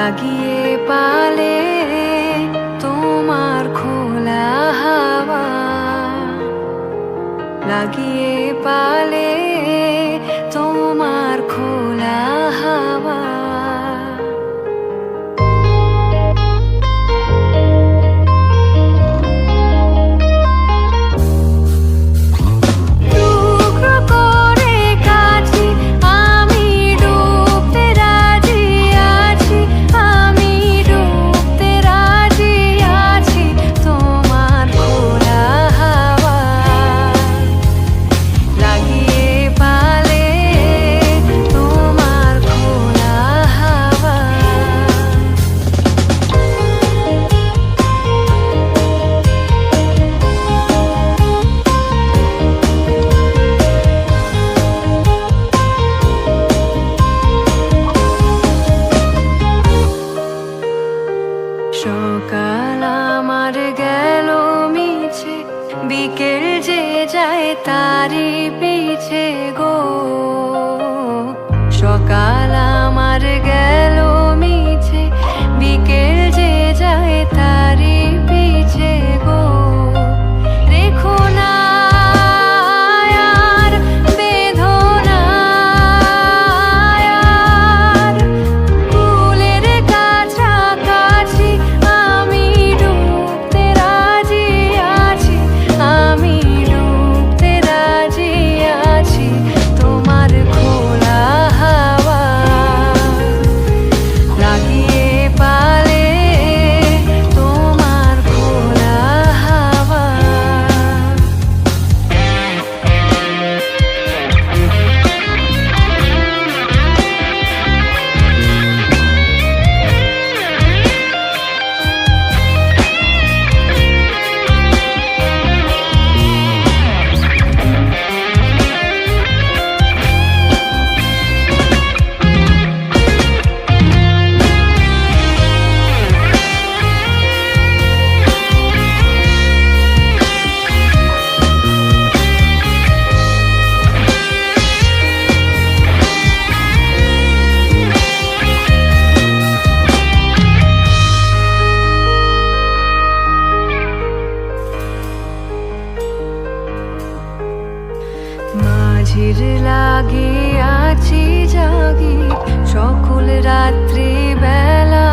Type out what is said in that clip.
লাগিয়ে পালে তোমার খোলা হাওয়া, লাগিয়ে পালে তোমার খোলা হাওয়া। সকাল আমার গেল মিছে, বিকেল যে যায় তারি পিছে গো। সকাল আমার গেল মিছে, বিকেল যে যায় তারি পিছে গো। রেখো না আর বেদনা আর ফুলের কাছাকাছি আমি ডুবতে রাজি আছি, আমি ডুবতে রাজি আছি তোমার খোলা হাওয়া, লাগিয়ে পালে তোমার খোলা হাওয়া। মাঝির লাগে আছি জাগি সকল রাত্রি বেলা।